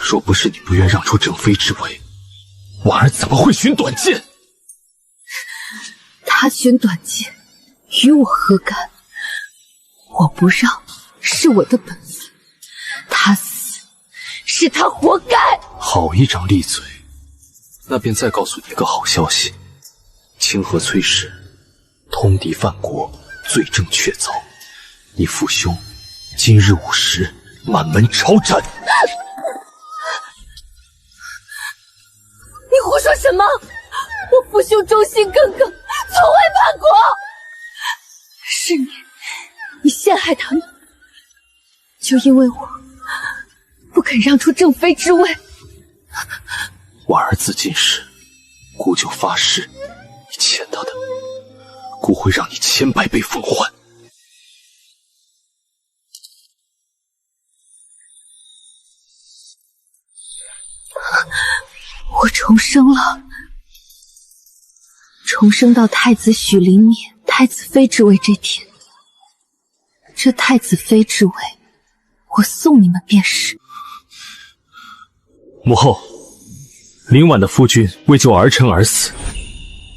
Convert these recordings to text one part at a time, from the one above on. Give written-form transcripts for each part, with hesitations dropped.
若不是你不愿让出正妃之位，婉儿怎么会寻短见？他寻短见，与我何干？我不让是我的本分，他死是他活该。好一张利嘴！那便再告诉你一个好消息：清河崔氏通敌犯国，罪证确凿，你父兄今日午时满门抄斩。你胡说什么？我父兄忠心耿耿，从未叛国。是你陷害他们，就因为我不肯让出正妃之位。婉儿自今时，姑就发誓，你欠她的，姑会让你千百倍奉还。我重生了，重生到太子许灵冕太子妃之位这天，这太子妃之位，我送你们便是。母后，林婉的夫君为救儿臣而死，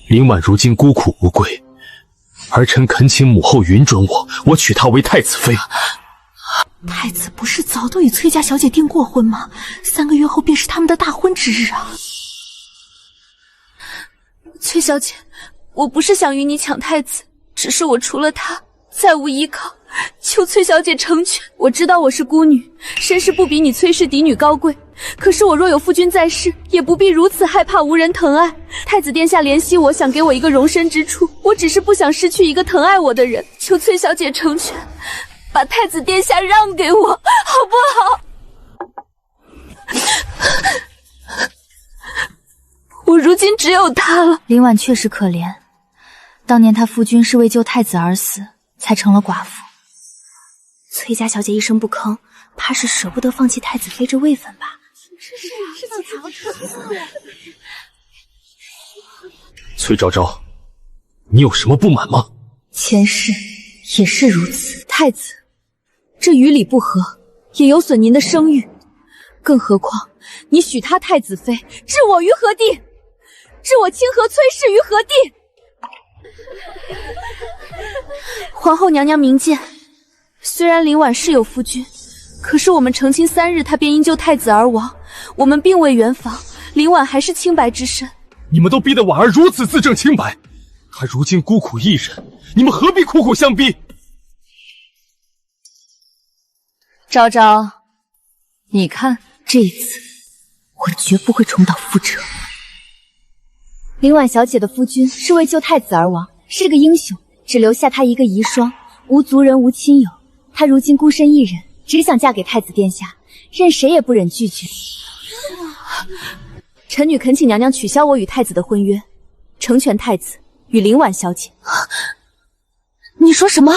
林婉如今孤苦无归，儿臣恳请母后允准我娶她为太子妃。太子不是早都与崔家小姐订过婚吗？3个月后便是他们的大婚之日啊！崔小姐，我不是想与你抢太子，只是我除了他再无依靠，求崔小姐成全。我知道我是孤女，身世不比你崔氏嫡女高贵，可是我若有夫君在世，也不必如此害怕无人疼爱。太子殿下怜惜我，想给我一个容身之处，我只是不想失去一个疼爱我的人，求崔小姐成全，把太子殿下让给我，好不好？我如今只有他了。林婉确实可怜，当年她夫君是为救太子而死，才成了寡妇。崔家小姐一声不吭，怕是舍不得放弃太子妃这位分吧？崔昭昭，你有什么不满吗？前世也是如此，太子，这与理不合，也有损您的声誉。更何况你许他太子妃，置我于何地？置我清河崔氏于何地？皇后娘娘明鉴，虽然林婉是有夫君，可是我们成亲3日，她便因救太子而亡，我们并未圆房，林婉还是清白之身。你们都逼得婉儿如此自证清白，她如今孤苦一人，你们何必苦苦相逼？昭昭，你看，这一次我绝不会重蹈覆辙。林婉小姐的夫君是为救太子而亡，是个英雄，只留下她一个遗孀，无族人无亲友。她如今孤身一人，只想嫁给太子殿下，任谁也不忍拒绝。臣女恳请娘娘取消我与太子的婚约，成全太子与林婉小姐。你说什么？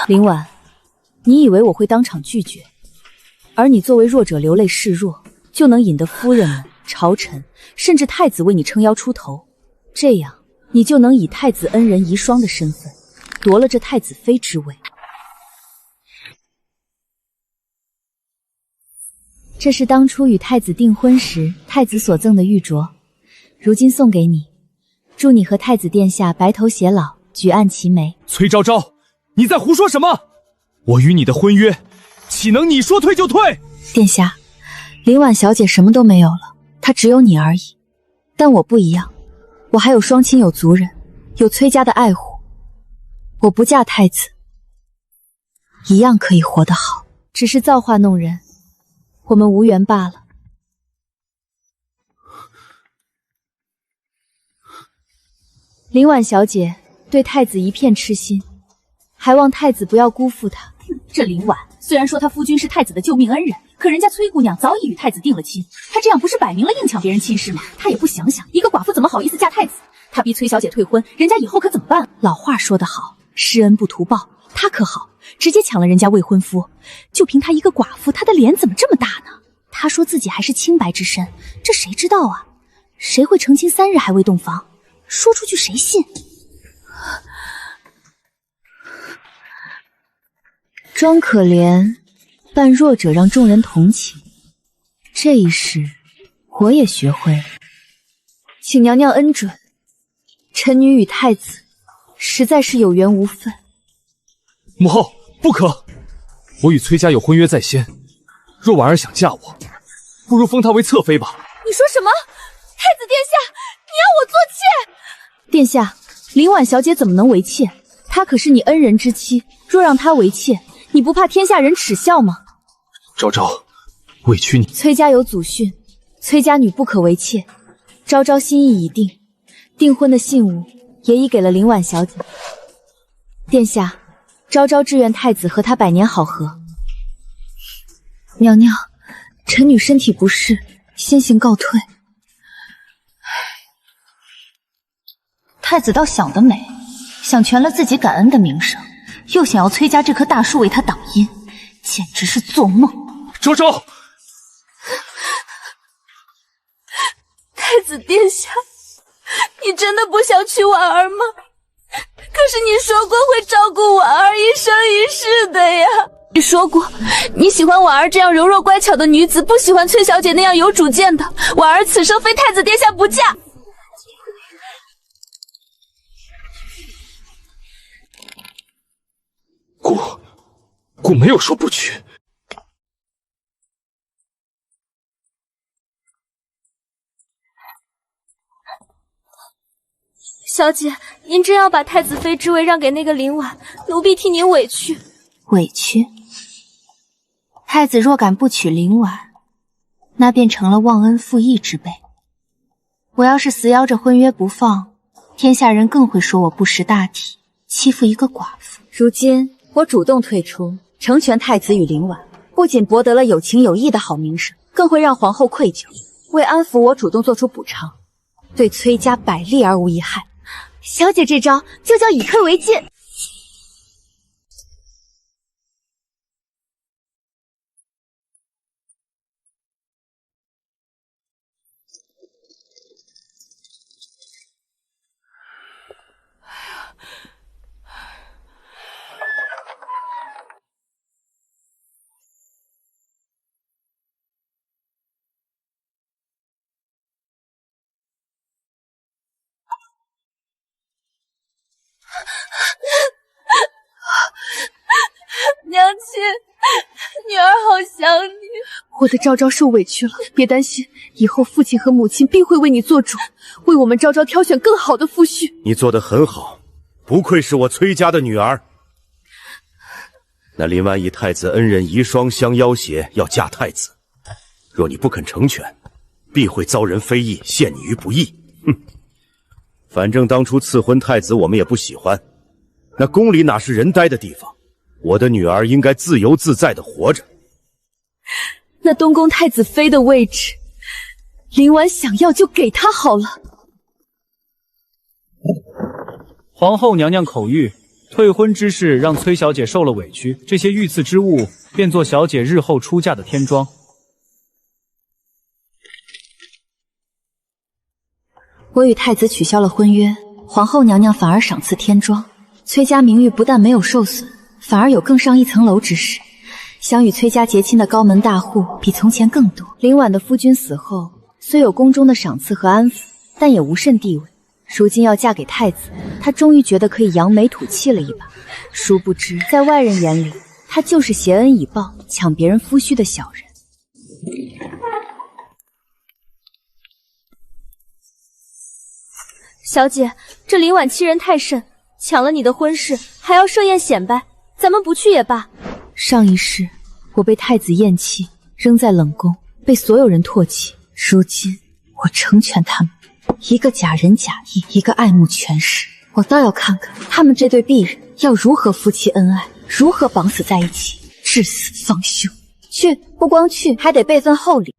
林婉，你以为我会当场拒绝？而你作为弱者流泪示弱，就能引得夫人们、朝臣，甚至太子为你撑腰出头，这样你就能以太子恩人遗孀的身份夺了这太子妃之位。这是当初与太子订婚时太子所赠的玉镯，如今送给你，祝你和太子殿下白头偕老，举案齐眉。崔昭昭，你在胡说什么？我与你的婚约岂能你说退就退？殿下，林婉小姐什么都没有了，她只有你而已。但我不一样，我还有双亲，有族人，有崔家的爱护。我不嫁太子，一样可以活得好，只是造化弄人，我们无缘罢了。林婉小姐对太子一片痴心，还望太子不要辜负她。这林婉虽然说她夫君是太子的救命恩人，可人家崔姑娘早已与太子定了亲，她这样不是摆明了硬抢别人亲事吗？她也不想想，一个寡妇怎么好意思嫁太子？她逼崔小姐退婚，人家以后可怎么办？老话说得好，施恩不图报，她可好，直接抢了人家未婚夫，就凭她一个寡妇，她的脸怎么这么大呢？她说自己还是清白之身，这谁知道啊？谁会成亲3日还未洞房？说出去谁信？装可怜，扮弱者让众人同情，这一世我也学会了，请娘娘恩准，臣女与太子实在是有缘无分。母后，不可！我与崔家有婚约在先，若婉儿想嫁我，不如封她为侧妃吧。你说什么？太子殿下，你要我做妾？殿下，林婉小姐怎么能为妾？她可是你恩人之妻，若让她为妾，你不怕天下人耻笑吗？昭昭，委屈你。崔家有祖训，崔家女不可为妾。昭昭心意已定，订婚的信物也已给了林婉小姐。殿下，昭昭志愿太子和她百年好合。娘娘，臣女身体不适，先行告退。太子倒想得美，想全了自己感恩的名声，又想要崔家这棵大树为他挡阴，简直是做梦。昭昭，太子殿下，你真的不想娶婉儿吗？可是你说过会照顾婉儿一生一世的呀。你说过，你喜欢婉儿这样柔弱乖巧的女子，不喜欢崔小姐那样有主见的。婉儿此生非太子殿下不嫁。姑没有说不娶。小姐，您真要把太子妃之位让给那个林婉，奴婢替您委屈。委屈？太子若敢不娶林婉，那便成了忘恩负义之辈。我要是死咬着婚约不放，天下人更会说我不识大体，欺负一个寡妇。如今我主动退出，成全太子与林婉，不仅博得了有情有义的好名声，更会让皇后愧疚。为安抚我，主动做出补偿，对崔家百利而无一害。小姐这招就叫以退为进。娘亲，女儿好想你。我的昭昭受委屈了，别担心，以后父亲和母亲必会为你做主，为我们昭昭挑选更好的夫婿。你做得很好，不愧是我崔家的女儿。那林婉以太子恩人遗孀相要挟，要嫁太子，若你不肯成全，必会遭人非议，陷你于不义。哼！反正当初赐婚太子我们也不喜欢，那宫里哪是人待的地方？我的女儿应该自由自在地活着。那东宫太子妃的位置，林婉想要就给她好了。皇后娘娘口谕，退婚之事让崔小姐受了委屈，这些御赐之物便做小姐日后出嫁的天妆。我与太子取消了婚约，皇后娘娘反而赏赐天妆，崔家名誉不但没有受损，反而有更上一层楼之势。想与崔家结亲的高门大户比从前更多。林婉的夫君死后，虽有宫中的赏赐和安抚，但也无甚地位。如今要嫁给太子，她终于觉得可以扬眉吐气了一把。殊不知，在外人眼里，她就是挟恩以报、抢别人夫婿的小人。小姐，这林婉欺人太甚，抢了你的婚事，还要设宴显摆，咱们不去也罢。上一世我被太子厌弃，扔在冷宫，被所有人唾弃。如今我成全他们，一个假仁假义，一个爱慕权势。我倒要看看他们这对璧人要如何夫妻恩爱，如何绑死在一起，至死方休。去，不光去，还得备份厚礼。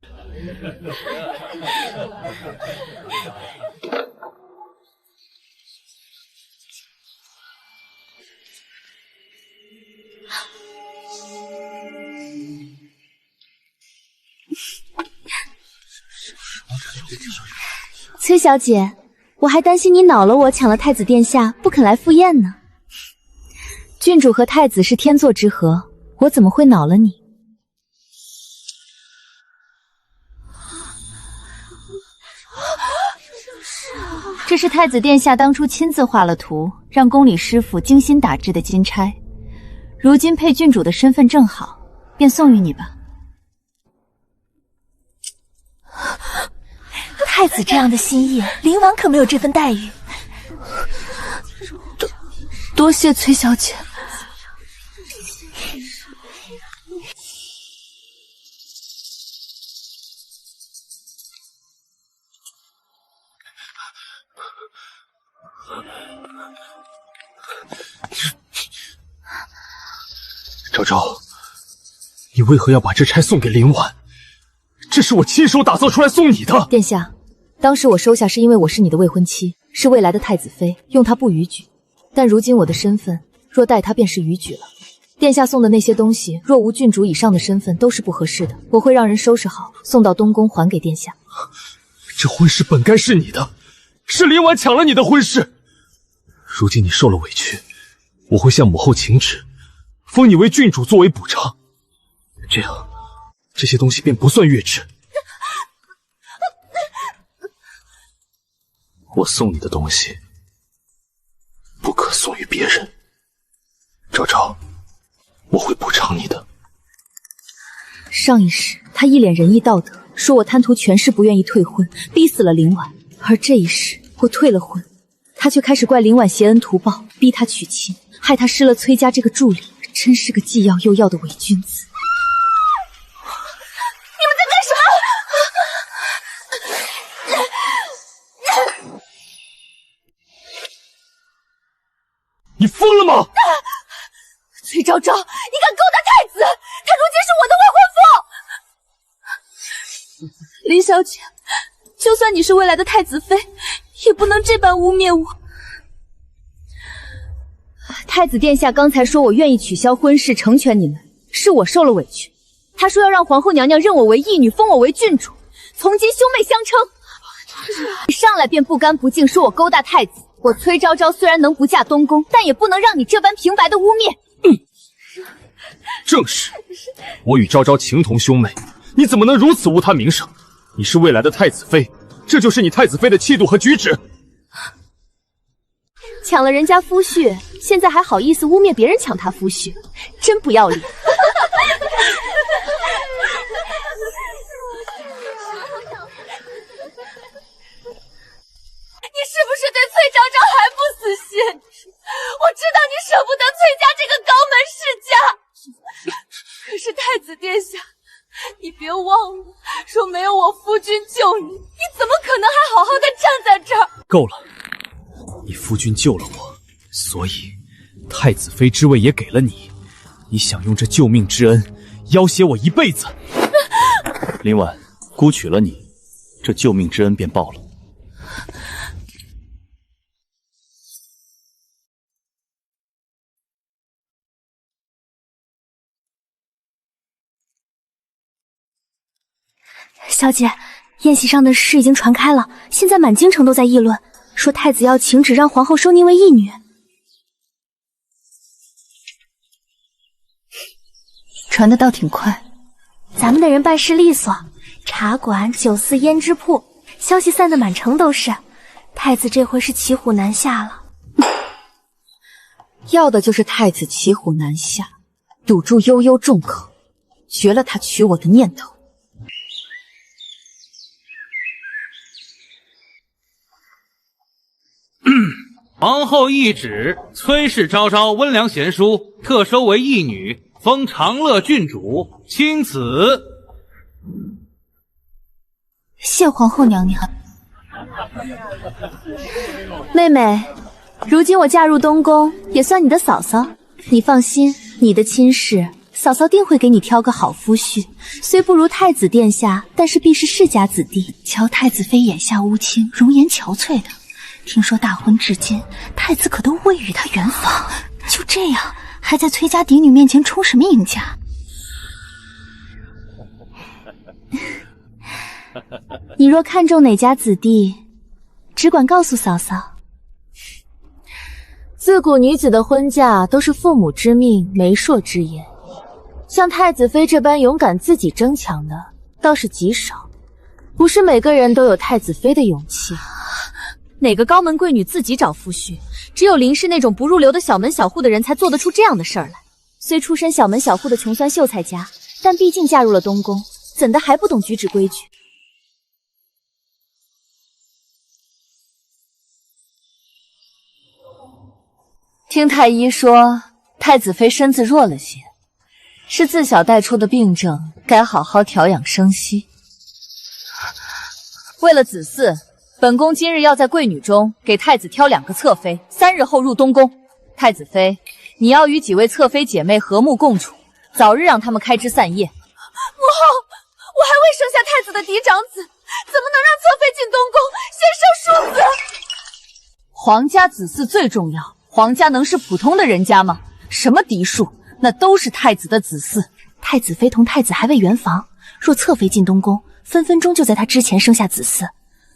崔小姐，我还担心你恼了我，抢了太子殿下，不肯来赴宴呢。郡主和太子是天作之合，我怎么会恼了你？这是太子殿下当初亲自画了图，让宫里师傅精心打制的金钗。如今配郡主的身份正好，便送于你吧。太子这样的心意，灵王可没有这份待遇。多谢崔小姐。昭昭，你为何要把这钗送给林婉？这是我亲手打造出来送你的。殿下，当时我收下是因为我是你的未婚妻，是未来的太子妃，用它不逾矩。但如今我的身份，若带它便是逾矩了。殿下送的那些东西，若无郡主以上的身份，都是不合适的。我会让人收拾好，送到东宫还给殿下。这婚事本该是你的，是林婉抢了你的婚事。如今你受了委屈，我会向母后请旨，封你为郡主作为补偿。这样，这些东西便不算越制。我送你的东西，不可送与别人。昭昭，我会补偿你的。上一世他一脸仁义道德，说我贪图权势不愿意退婚，逼死了林婉。而这一世我退了婚，他却开始怪林婉挟恩图报，逼他娶亲，害他失了崔家这个助理，真是个既要又要的伪君子。你们在干什么？你疯了吗？崔昭昭，你敢勾搭太子？他如今是我的未婚夫。林小姐，就算你是未来的太子妃，也不能这般污蔑我。太子殿下刚才说我愿意取消婚事成全你们，是我受了委屈。他说要让皇后娘娘认我为义女，封我为郡主，从今兄妹相称。你上来便不干不净，说我勾搭太子。我崔昭昭虽然能不嫁东宫，但也不能让你这般平白的污蔑。正是，我与昭昭情同兄妹，你怎么能如此污她名声？你是未来的太子妃，这就是你太子妃的气度和举止。抢了人家夫婿，现在还好意思污蔑别人抢他夫婿，真不要脸。你是不是对崔昭昭还不死心？我知道你舍不得崔家这个高门世家，可是太子殿下，你别忘了，说没有我夫君救你，你怎么可能还好好的站在这儿？够了，你夫君救了我，所以太子妃之位也给了你。你想用这救命之恩要挟我一辈子？林婉，姑娶了你，这救命之恩便报了。小姐，宴席上的事已经传开了，现在满京城都在议论，说太子要请旨让皇后收您为义女。传的倒挺快，咱们的人办事利索，茶馆、酒肆、胭脂铺，消息散得满城都是。太子这回是骑虎难下了。要的就是太子骑虎难下，堵住悠悠众口，绝了他娶我的念头。皇后懿旨：崔氏昭昭温良贤淑，特收为义女，封长乐郡主，钦此。谢皇后娘娘。妹妹，如今我嫁入东宫，也算你的嫂嫂。你放心，你的亲事，嫂嫂定会给你挑个好夫婿。虽不如太子殿下，但是必是世家子弟。瞧太子妃眼下乌青，容颜憔悴的。听说大婚至今，太子可都未与她圆房，就这样还在崔家嫡女面前充什么赢家？你若看中哪家子弟，只管告诉嫂嫂。自古女子的婚嫁都是父母之命、媒妁之言，像太子妃这般勇敢自己争抢的倒是极少，不是每个人都有太子妃的勇气。哪个高门贵女自己找夫婿？只有林氏那种不入流的小门小户的人才做得出这样的事儿来。虽出身小门小户的穷酸秀才家，但毕竟嫁入了东宫，怎的还不懂举止规矩？听太医说，太子妃身子弱了些，是自小带出的病症，该好好调养生息。为了子嗣，本宫今日要在贵女中给太子挑2个侧妃，3日后入东宫。太子妃，你要与几位侧妃姐妹和睦共处，早日让他们开枝散叶。母后，我还未生下太子的嫡长子，怎么能让侧妃进东宫，先生庶子？皇家子嗣最重要，皇家能是普通的人家吗？什么嫡庶，那都是太子的子嗣。太子妃同太子还未圆房，若侧妃进东宫，分分钟就在她之前生下子嗣，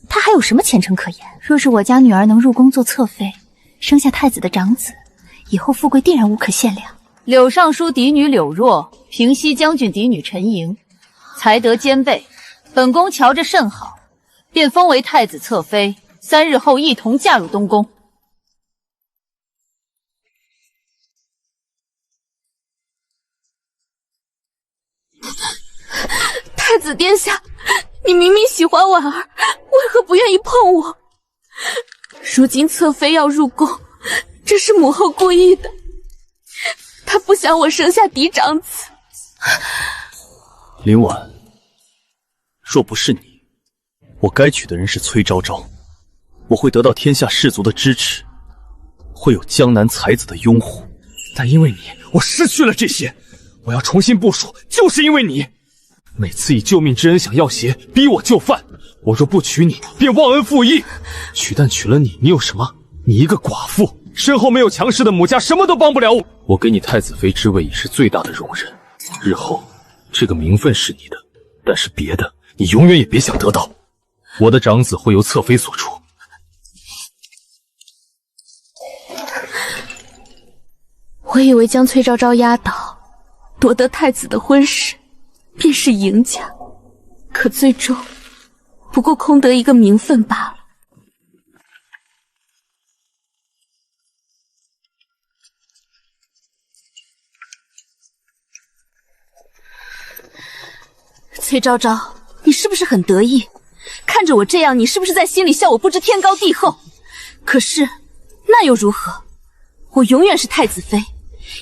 她还有什么前程可言？若是我家女儿能入宫做侧妃，生下太子的长子，以后富贵定然无可限量。柳尚书嫡女柳若，平西将军嫡女陈莹，才德兼备，本宫瞧着甚好，便封为太子侧妃，3日后一同嫁入东宫。太子殿下，你明明喜欢婉儿，为何不愿意碰我？如今侧妃要入宫，这是母后故意的，她不想我生下嫡长子。林婉，若不是你，我该娶的人是崔昭昭，我会得到天下士族的支持，会有江南才子的拥护。但因为你，我失去了这些。我要重新部署，就是因为你。每次以救命之恩想要挟，逼我就范。我若不娶你，便忘恩负义。但娶了你，你有什么？你一个寡妇，身后没有强势的母家，什么都帮不了我。我给你太子妃之位，也是最大的容忍。日后这个名分是你的，但是别的你永远也别想得到。我的长子会由侧妃所出。我以为将崔昭昭压倒，夺得太子的婚事，便是赢家，可最终不过空得一个名分罢了。崔昭昭，你是不是很得意？看着我这样，你是不是在心里笑我不知天高地厚？可是那又如何？我永远是太子妃，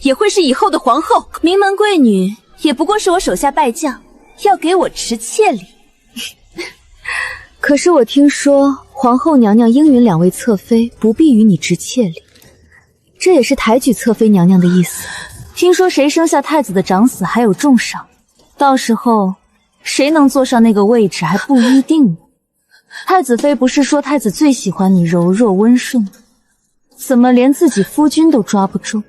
也会是以后的皇后。名门贵女也不过是我手下败将，要给我持妾礼。可是我听说皇后娘娘应允2位侧妃不必与你持妾礼，这也是抬举侧妃娘娘的意思。听说谁生下太子的长子还有重赏，到时候谁能坐上那个位置还不一定呢。太子妃不是说太子最喜欢你柔弱温顺吗？怎么连自己夫君都抓不住？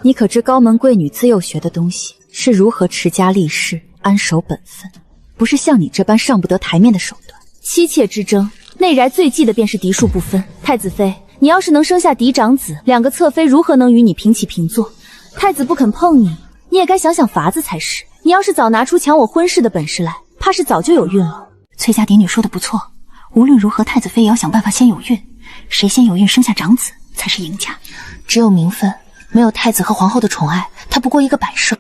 你可知高门贵女自幼学的东西是如何持家立室、安守本分，不是像你这般上不得台面的手段。妻妾之争，内宅最忌的便是嫡庶不分。太子妃，你要是能生下嫡长子，2个侧妃如何能与你平起平坐？太子不肯碰你，你也该想想法子才是。你要是早拿出抢我婚事的本事来，怕是早就有孕了。崔家嫡女说的不错，无论如何，太子妃也要想办法先有孕，谁先有孕生下长子才是赢家。只有名分，没有太子和皇后的宠爱，她不过一个摆设。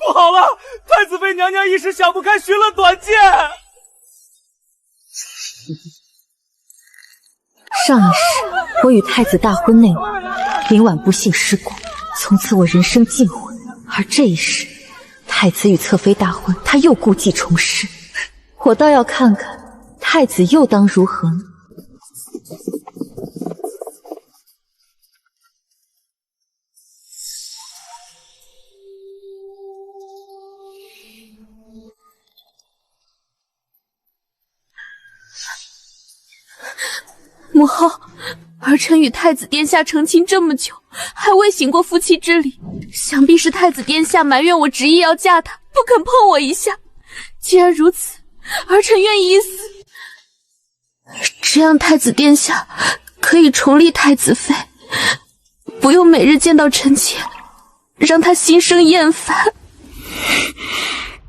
不好了，太子妃娘娘一时想不开，寻了短见。上一世我与太子大婚那晚，林婉不幸失故，从此我人生尽毁。而这一世，太子与侧妃大婚，他又故技重施，我倒要看看太子又当如何呢？母后，儿臣与太子殿下成亲这么久，还未行过夫妻之礼，想必是太子殿下埋怨我执意要嫁他，不肯碰我一下。既然如此，儿臣愿意一死。这样太子殿下可以重立太子妃，不用每日见到臣妾，让她心生厌烦。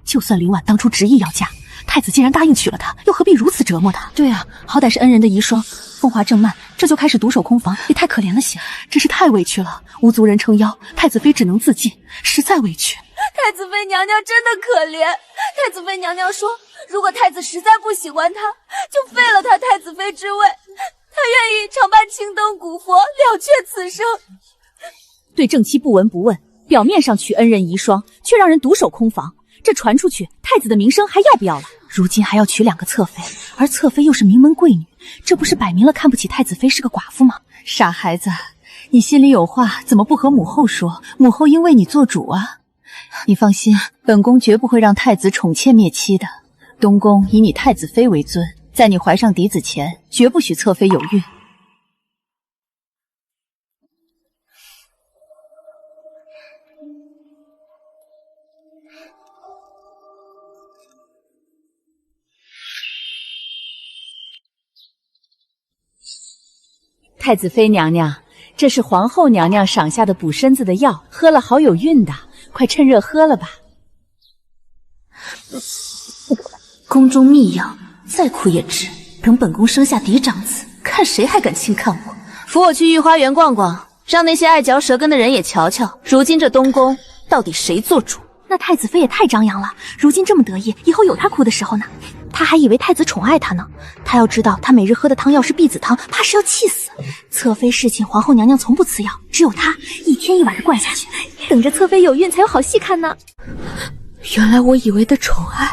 就算林婉当初执意要嫁，太子既然答应娶了她，又何必如此折磨她？对啊，好歹是恩人的遗孀，风华正茂，这就开始独守空房，也太可怜了些，真是太委屈了，无族人撑腰，太子妃只能自尽，实在委屈。太子妃娘娘真的可怜。太子妃娘娘说，如果太子实在不喜欢她，就废了她太子妃之位，她愿意常伴青灯古佛，了却此生。对正妻不闻不问，表面上娶恩人遗孀，却让人独守空房，这传出去，太子的名声还要不要了？如今还要娶2个侧妃，而侧妃又是名门贵女，这不是摆明了看不起太子妃是个寡妇吗？傻孩子，你心里有话怎么不和母后说？母后应为你做主啊！你放心，本宫绝不会让太子宠妾灭妻的。东宫以你太子妃为尊，在你怀上嫡子前，绝不许侧妃有孕。太子妃娘娘，这是皇后娘娘赏下的补身子的药，喝了好有孕的，快趁热喝了吧。宫中秘药，再苦也值。等本宫生下嫡长子，看谁还敢轻看我。扶我去御花园逛逛，让那些爱嚼舌根的人也瞧瞧，如今这东宫到底谁做主？那太子妃也太张扬了，如今这么得意，以后有她哭的时候呢。她还以为太子宠爱她呢，她要知道她每日喝的汤药是婢子汤，怕是要气死。侧妃侍寝，皇后娘娘从不赐药，只有她一天一晚的灌下去，等着侧妃有孕才有好戏看呢。原来我以为的宠爱，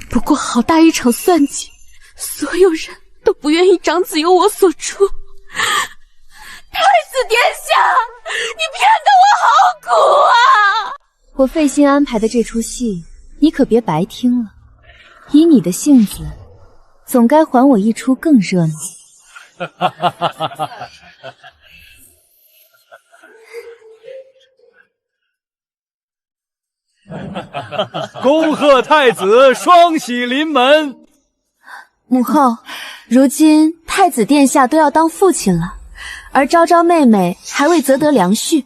不过好大一场算计，所有人都不愿意长子由我所出。太子殿下，你骗得我好苦啊！我费心安排的这出戏，你可别白听了。以你的性子，总该还我一出更热闹。恭贺太子双喜临门！母后，如今太子殿下都要当父亲了，而昭昭妹妹还未择得良婿，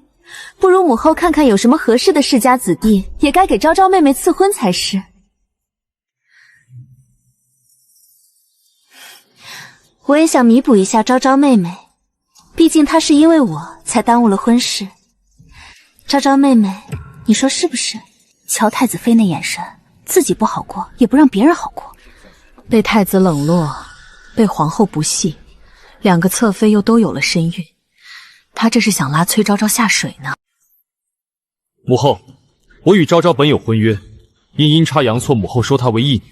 不如母后看看有什么合适的世家子弟，也该给昭昭妹妹赐婚才是。我也想弥补一下昭昭妹妹，毕竟她是因为我才耽误了婚事。昭昭妹妹，你说是不是？瞧太子妃那眼神，自己不好过，也不让别人好过。被太子冷落，被皇后不惜，2个侧妃又都有了身孕，她这是想拉崔昭昭下水呢。母后，我与昭昭本有婚约，因阴差阳错，母后收她为义女。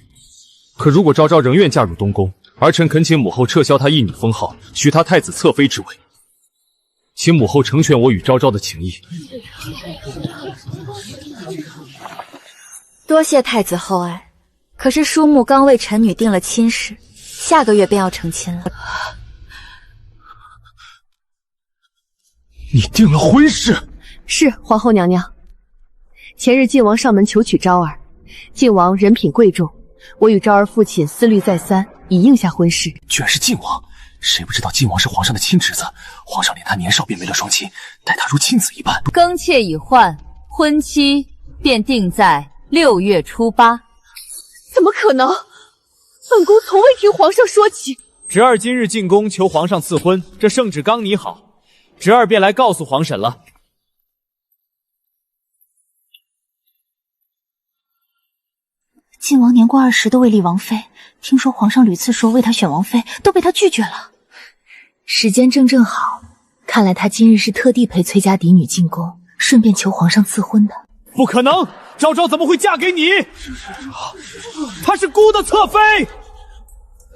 可如果昭昭仍愿嫁入东宫，儿臣恳请母后撤销她义女封号，许她太子侧妃之位，请母后成全我与昭昭的情谊。多谢太子厚爱，可是叔母刚为臣女定了亲事，下个月便要成亲了。你定了婚事？是，皇后娘娘。前日晋王上门求娶昭儿，晋王人品贵重，我与昭儿父亲思虑再三，已应下婚事。居然是晋王，谁不知道晋王是皇上的亲侄子？皇上怜他年少便没了双亲，待他如亲子一般。更妾已换，婚期便定在6月初8。怎么可能？本宫从未听皇上说起。侄儿今日进宫求皇上赐婚，这圣旨刚拟好，侄儿便来告诉皇婶了。晋王年过20都未立王妃，听说皇上屡次说为他选王妃，都被他拒绝了。时间正好，看来他今日是特地陪崔家嫡女进宫，顺便求皇上赐婚的。不可能，昭昭怎么会嫁给你？她是孤的侧妃。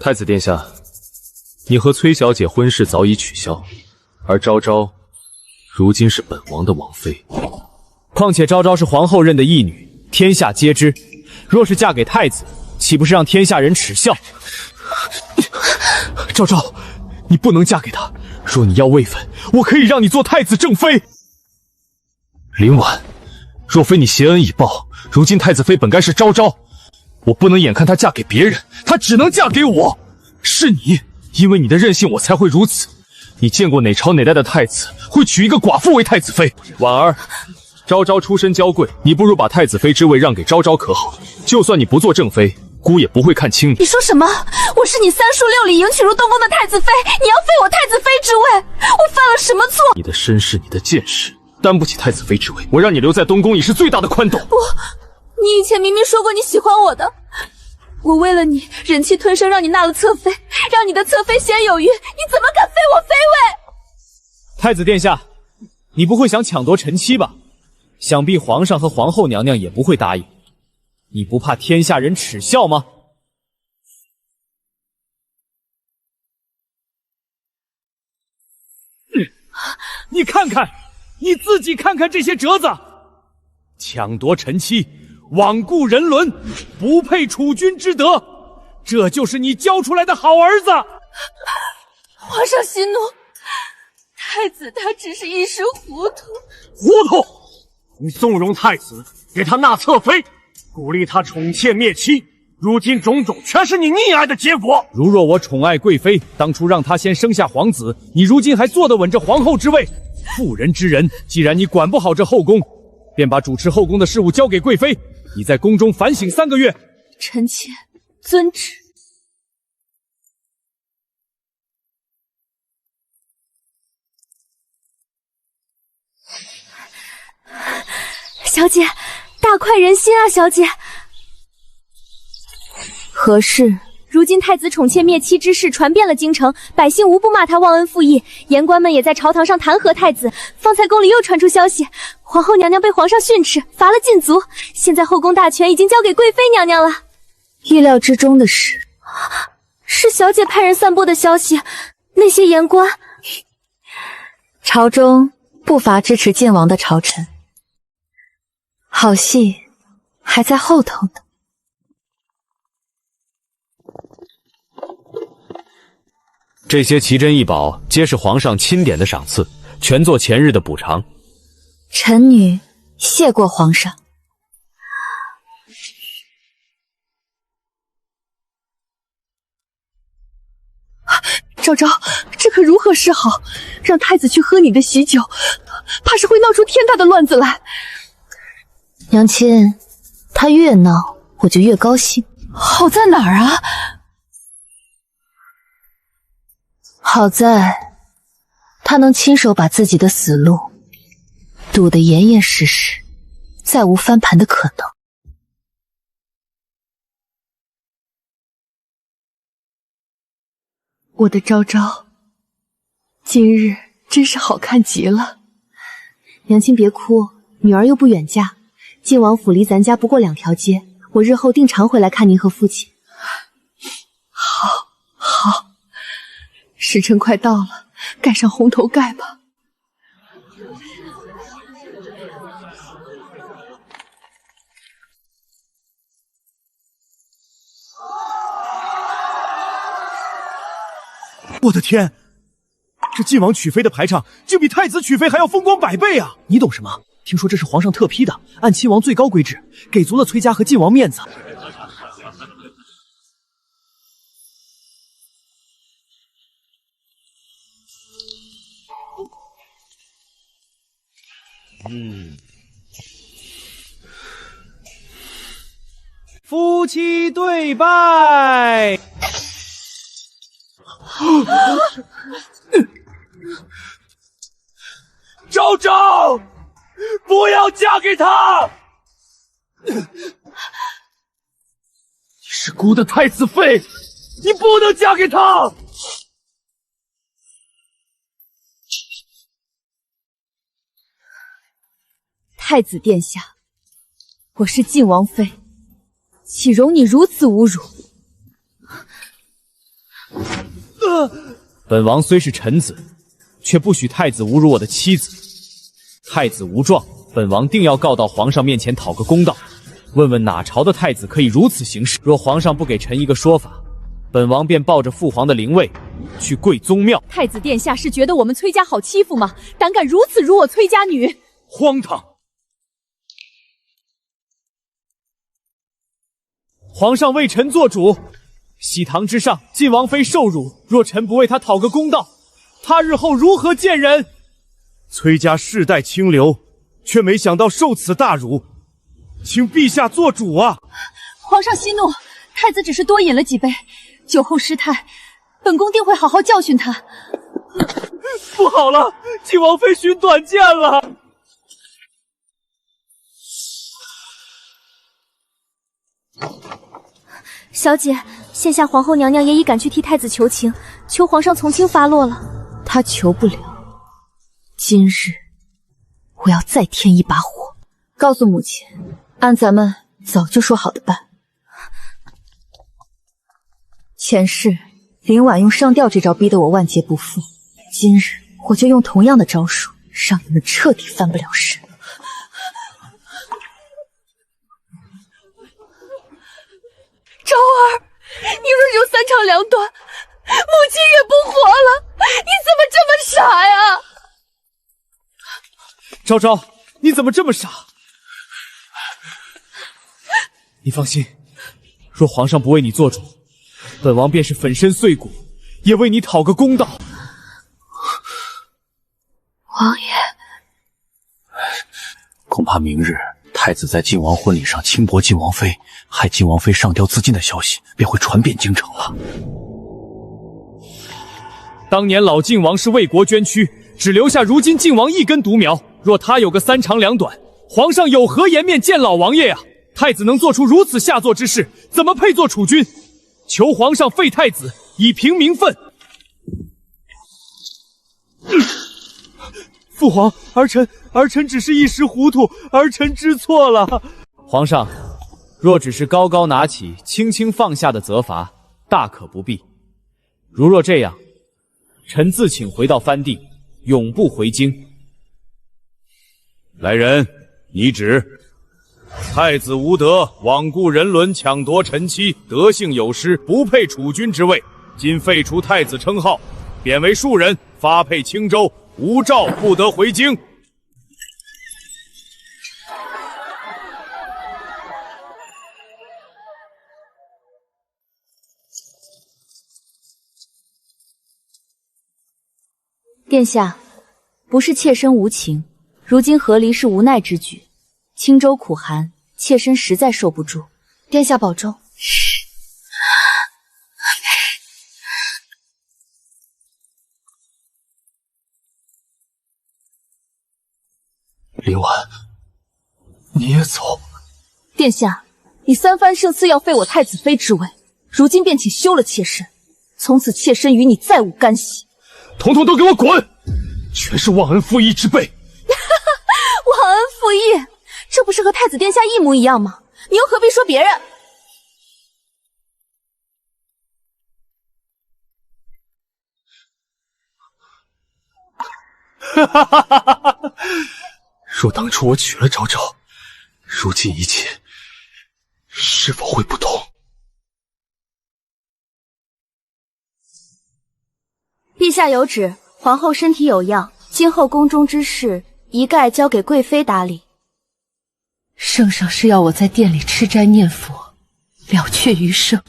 太子殿下，你和崔小姐婚事早已取消，而昭昭如今是本王的王妃。况且昭昭是皇后认的义女，天下皆知。若是嫁给太子，岂不是让天下人耻笑？昭昭，你不能嫁给他。若你要位分，我可以让你做太子正妃。林婉，若非你谢恩已报，如今太子妃本该是昭昭，我不能眼看她嫁给别人，她只能嫁给我。是你因为你的任性，我才会如此。你见过哪朝哪代的太子会娶一个寡妇为太子妃？婉儿，昭昭出身娇贵，你不如把太子妃之位让给昭昭可好？就算你不做正妃，姑也不会看轻你。你说什么？我是你3书6礼迎娶入东宫的太子妃，你要废我太子妃之位？我犯了什么错？你的身世，你的见识，担不起太子妃之位。我让你留在东宫已是最大的宽容。你以前明明说过你喜欢我的，我为了你忍气吞声，让你纳了侧妃，让你的侧妃先有余，你怎么敢废我妃位？太子殿下，你不会想抢夺臣妻吧？想必皇上和皇后娘娘也不会答应。你不怕天下人耻笑吗？你看看，你自己看看这些折子，抢夺臣妻，罔顾人伦，不配储君之德，这就是你教出来的好儿子。皇上息怒，太子他只是一时糊涂。糊涂！你纵容太子，给他纳侧妃，鼓励他宠妾灭妻，如今种种全是你溺爱的结果。如若我宠爱贵妃，当初让她先生下皇子，你如今还坐得稳这皇后之位。妇人之仁，既然你管不好这后宫，便把主持后宫的事务交给贵妃。你在宫中反省3个月。臣妾遵旨。小姐，大快人心啊！小姐，何事？如今太子宠妾灭妻之事传遍了京城，百姓无不骂他忘恩负义，言官们也在朝堂上弹劾太子。方才宫里又传出消息，皇后娘娘被皇上训斥，罚了禁足，现在后宫大权已经交给贵妃娘娘了。意料之中的事，是小姐派人散播的消息。那些言官，朝中不乏支持晋王的朝臣，好戏还在后头呢。这些奇珍异宝皆是皇上钦点的赏赐，全做前日的补偿。臣女谢过皇上。昭昭，这可如何是好？让太子去喝你的喜酒，怕是会闹出天大的乱子来。娘亲，他越闹我就越高兴。好在哪儿啊？好在他能亲手把自己的死路堵得严严实实，再无翻盘的可能。我的昭昭，今日真是好看极了。娘亲别哭，女儿又不远嫁，晋王府离咱家不过2条街，我日后定常回来看您和父亲。好，好。时辰快到了，盖上红头盖吧。我的天，这晋王娶妃的排场就比太子娶妃还要风光100倍啊！你懂什么？听说这是皇上特批的，按亲王最高规制，给足了崔家和晋王面子。夫妻对拜。昭昭，不要嫁给他！你是姑的太子妃，你不能嫁给他！太子殿下，我是晋王妃，岂容你如此侮辱？本王虽是臣子，却不许太子侮辱我的妻子。太子无状，本王定要告到皇上面前讨个公道，问问哪朝的太子可以如此行事。若皇上不给臣一个说法，本王便抱着父皇的灵位去跪宗庙。太子殿下是觉得我们崔家好欺负吗？胆敢如此辱我崔家女，荒唐！皇上为臣做主，喜堂之上，晋王妃受辱，若臣不为她讨个公道，她日后如何见人？崔家世代清流，却没想到受此大辱，请陛下做主啊！皇上息怒，太子只是多饮了几杯，酒后失态，本宫定会好好教训他。不好了，晋王妃寻短见了。小姐，现下皇后娘娘也已赶去替太子求情，求皇上从轻发落了。他求不了，今日我要再添一把火，告诉母亲，按咱们早就说好的办。前世林婉用上吊这招逼得我万劫不复，今日我就用同样的招数，让你们彻底翻不了身。昭儿，你若有三长两短，母亲也不活了，你怎么这么傻呀？昭昭，你怎么这么傻？你放心，若皇上不为你做主，本王便是粉身碎骨，也为你讨个公道。王爷，恐怕明日太子在晋王婚礼上轻薄晋王妃，害晋王妃上吊自尽的消息便会传遍京城了。当年老晋王是为国捐躯，只留下如今晋王一根独苗。若他有个三长两短，皇上有何颜面见老王爷呀？太子能做出如此下作之事，怎么配做储君？求皇上废太子，以平民愤。父皇，儿臣只是一时糊涂，儿臣知错了。皇上，若只是高高拿起，轻轻放下的责罚，大可不必。如若这样，臣自请回到藩地，永不回京。来人，拟旨：太子无德，罔顾人伦，抢夺臣妻，德性有失，不配储君之位。今废除太子称号，贬为庶人，发配青州，无诏不得回京。殿下，不是妾身无情，如今和离是无奈之举。青州苦寒，妾身实在受不住。殿下保重。林婉，你也走。殿下，你三番盛次要废我太子妃之位，如今便请休了妾身，从此妾身与你再无干系。统统都给我滚！全是忘恩负义之辈。忘恩负义，这不是和太子殿下一模一样吗？你又何必说别人？若当初我娶了昭昭，如今一切是否会不同？陛下有旨，皇后身体有恙，今后宫中之事一概交给贵妃打理。圣上是要我在殿里吃斋念佛，了却余生。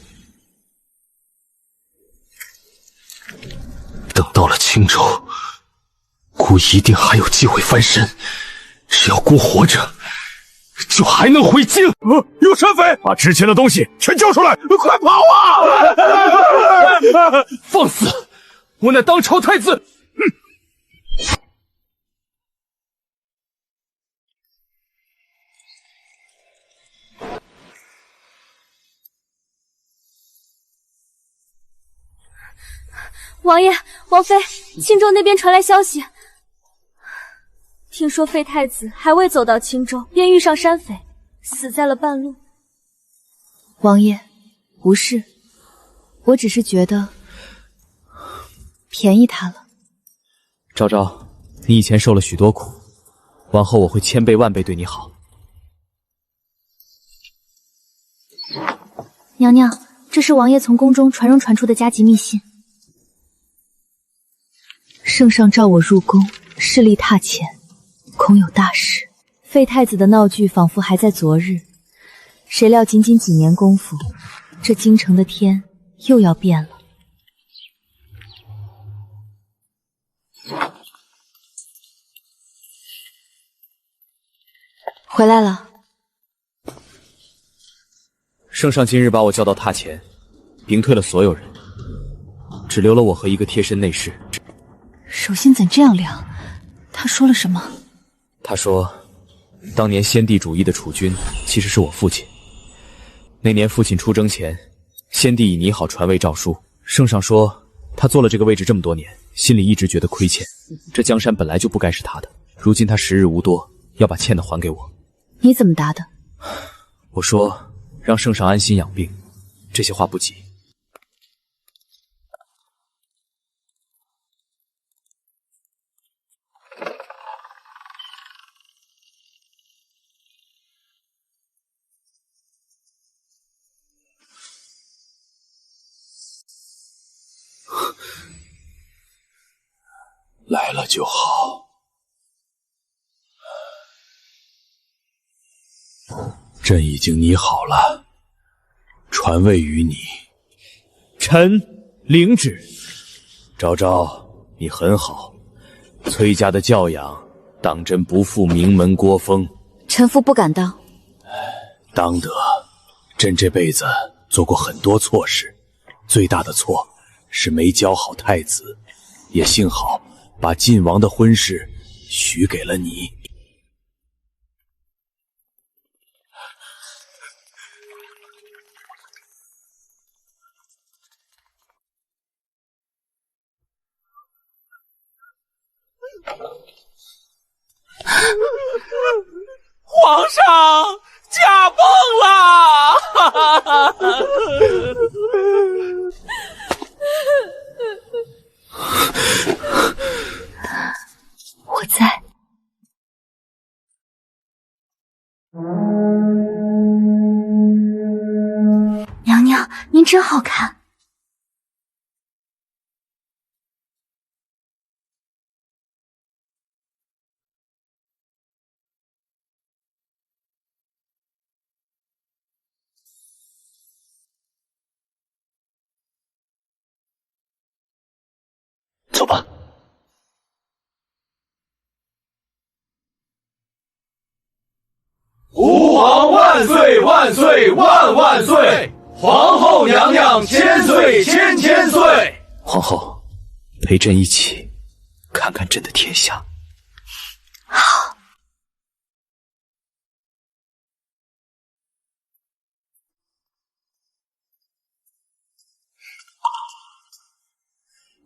等到了青州，孤一定还有机会翻身。只要孤活着，就还能回京。有山匪，把值钱的东西全交出来，快跑啊！放肆！我乃当朝太子。王爷、王妃，青州那边传来消息，听说废太子还未走到青州，便遇上山匪，死在了半路。王爷，无事，我只是觉得便宜他了。昭昭，你以前受了许多苦，往后我会千倍万倍对你好。娘娘，这是王爷从宫中传出的加急密信。圣上召我入宫，势力踏前，恐有大事。废太子的闹剧仿佛还在昨日，谁料仅仅几年功夫，这京城的天又要变了。回来了。圣上今日把我叫到榻前，屏退了所有人，只留了我和一个贴身内侍。手心怎这样凉？他说了什么？他说，当年先帝主义的储君其实是我父亲。那年父亲出征前，先帝已拟好传位诏书。圣上说，他做了这个位置这么多年，心里一直觉得亏欠。这江山本来就不该是他的，如今他时日无多，要把欠的还给我。你怎么答的？我说，让圣上安心养病，这些话不急。来了就好。朕已经拟好了，传位于你。臣领旨。昭昭，你很好，崔家的教养，当真不负名门郭峰。臣妇不敢当。当得。朕这辈子做过很多错事，最大的错是没教好太子，也幸好把晋王的婚事许给了你。皇上驾崩了！我在。娘娘，您真好看。走吧。吾皇万岁万岁万万岁！皇后娘娘千岁千千岁！皇后，陪朕一起看看朕的天下。好。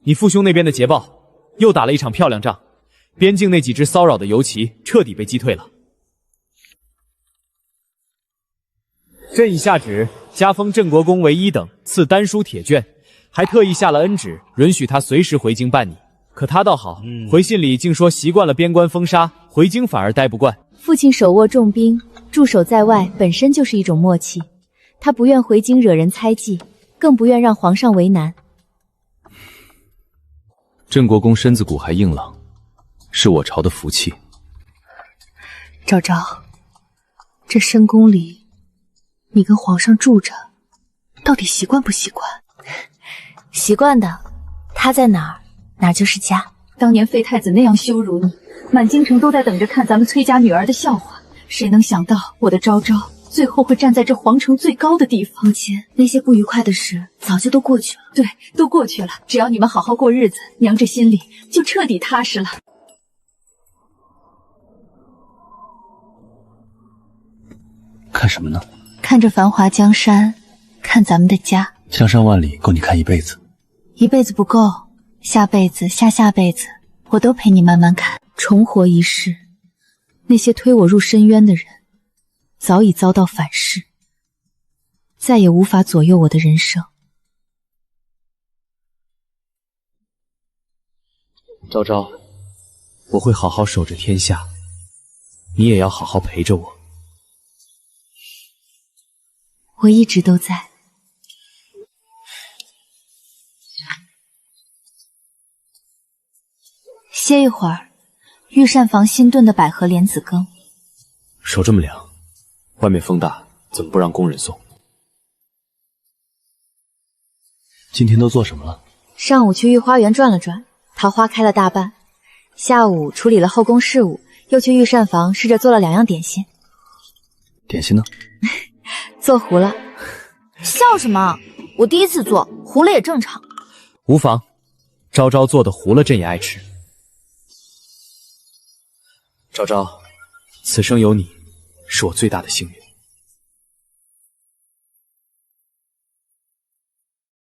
你父兄那边的捷报，又打了一场漂亮仗，边境那几只骚扰的游骑彻底被击退了。朕已下旨加封镇国公为1等，赐丹书铁券，还特意下了恩旨，允许他随时回京办理。可他倒好，回信里竟说习惯了边关封杀，回京反而待不惯。父亲手握重兵，驻守在外，本身就是一种默契。他不愿回京惹人猜忌，更不愿让皇上为难。镇国公身子骨还硬朗，是我朝的福气。昭昭，这深宫里，你跟皇上住着，到底习惯不习惯？习惯的，他在哪儿，哪儿就是家。当年废太子那样羞辱你，满京城都在等着看咱们崔家女儿的笑话。谁能想到我的昭昭最后会站在这皇城最高的地方？母亲，那些不愉快的事早就都过去了。对，都过去了。只要你们好好过日子，娘这心里就彻底踏实了。看什么呢？看着繁华江山，看咱们的家。江山万里，够你看一辈子。一辈子不够，下辈子、下下辈子，我都陪你慢慢看。重活一世，那些推我入深渊的人，早已遭到反噬，再也无法左右我的人生。昭昭，我会好好守着天下，你也要好好陪着我。我一直都在。歇一会儿，御膳房新炖的百合莲子羹。手这么凉，外面风大，怎么不让工人送？今天都做什么了？上午去御花园转了转，桃花开了大半。下午处理了后宫事务，又去御膳房试着做了2样点心。点心呢？做糊了。笑什么？我第一次做，糊了也正常。无妨，昭昭做的糊了朕也爱吃。昭昭，此生有你，是我最大的幸运。